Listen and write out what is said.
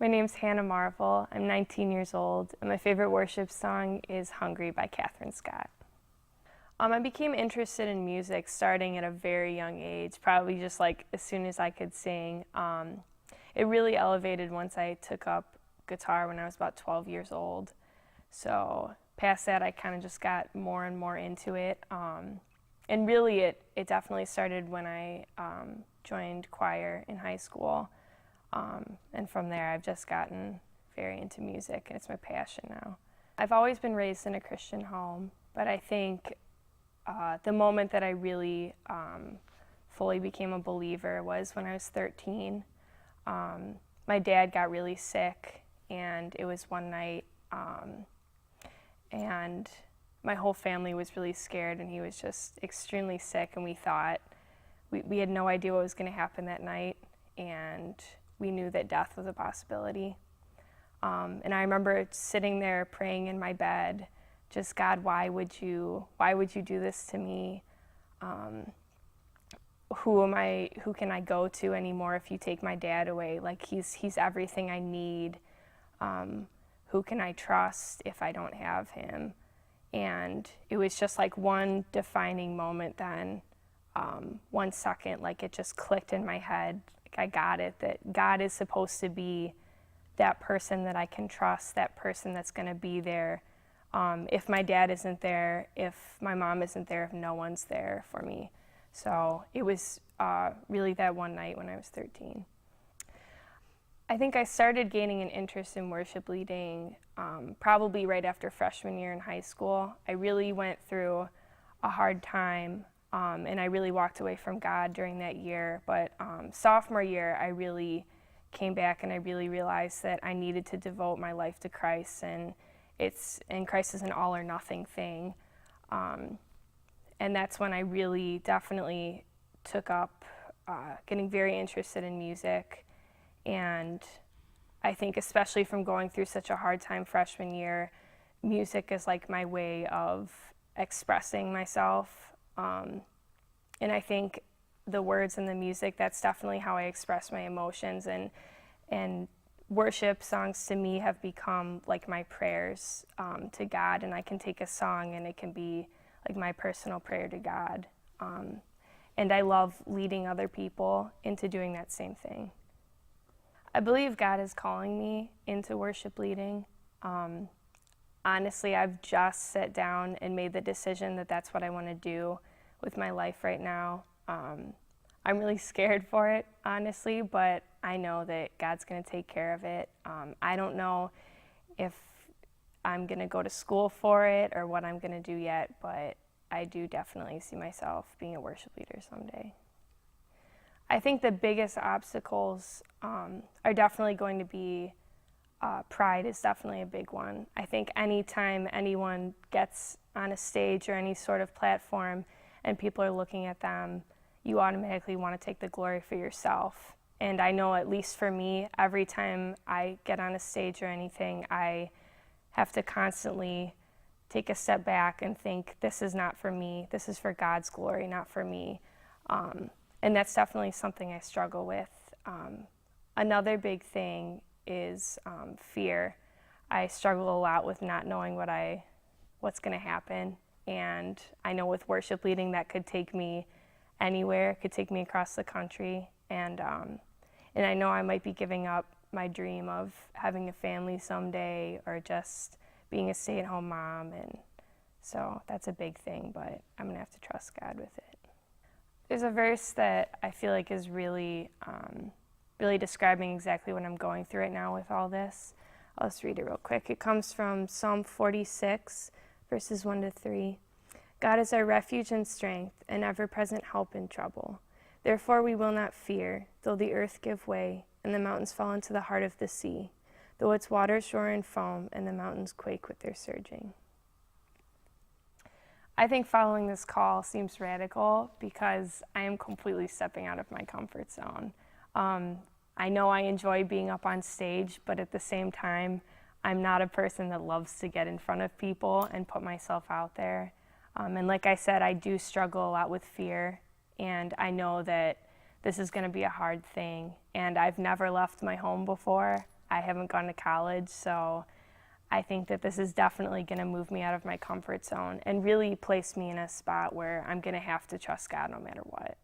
My name's Hannah Marvel. I'm 19 years old, and my favorite worship song is Hungry by Catherine Scott. I became interested in music starting at a very young age, probably just like as soon as I could sing. It really elevated once I took up guitar when I was about 12 years old. So past that, I kind of just got more and more into it. And really, it definitely started when I joined choir in high school. And from there, I've just gotten very into music, and it's my passion now. I've always been raised in a Christian home, but I think the moment that I really fully became a believer was when I was 13. My dad got really sick, and it was one night, and my whole family was really scared, and he was just extremely sick, and we thought, we had no idea what was going to happen that night, and we knew that death was a possibility. And I remember sitting there praying in my bed, just, God, why would you do this to me? Who can I go to anymore if you take my dad away? Like, he's everything I need. Who can I trust if I don't have him? And it was just like one defining moment then, 1 second, like it just clicked in my head. Like, I got it, that God is supposed to be that person that I can trust, that person that's going to be there. If my dad isn't there, if my mom isn't there, if no one's there for me. So it was really that one night when I was 13. I think I started gaining an interest in worship leading probably right after freshman year in high school. I really went through a hard time, and I really walked away from God during that year. But sophomore year, I really came back, and I really realized that I needed to devote my life to Christ, and Christ is an all or nothing thing. And that's when I really definitely took up getting very interested in music. And I think especially from going through such a hard time freshman year, music is like my way of expressing myself. And I think the words and the music, that's definitely how I express my emotions. And worship songs to me have become like my prayers to God. And I can take a song and it can be like my personal prayer to God. And I love leading other people into doing that same thing. I believe God is calling me into worship leading. Honestly, I've just sat down and made the decision that that's what I want to do with my life right now. I'm really scared for it, honestly, but I know that God's going to take care of it. I don't know if I'm going to go to school for it or what I'm going to do yet, but I do definitely see myself being a worship leader someday. I think the biggest obstacles are definitely going to be pride is definitely a big one. I think anytime anyone gets on a stage or any sort of platform and people are looking at them, you automatically want to take the glory for yourself. And I know, at least for me, every time I get on a stage or anything, I have to constantly take a step back and think, this is not for me. This is for God's glory, not for me. And that's definitely something I struggle with. Another big thing is fear. I struggle a lot with not knowing what's going to happen. And I know with worship leading, that could take me anywhere. It could take me across the country. And I know I might be giving up my dream of having a family someday or just being a stay-at-home mom. And so that's a big thing, but I'm going to have to trust God with it. There's a verse that I feel like is really describing exactly what I'm going through right now with all this. I'll just read it real quick. It comes from Psalm 46, verses 1-3. God is our refuge and strength, an ever-present help in trouble. Therefore we will not fear, though the earth give way, and the mountains fall into the heart of the sea, though its waters roar and foam, and the mountains quake with their surging. I think following this call seems radical because I am completely stepping out of my comfort zone. I know I enjoy being up on stage, but at the same time, I'm not a person that loves to get in front of people and put myself out there. And like I said, I do struggle a lot with fear, and I know that this is going to be a hard thing. And I've never left my home before. I haven't gone to college, so I think that this is definitely going to move me out of my comfort zone and really place me in a spot where I'm going to have to trust God no matter what.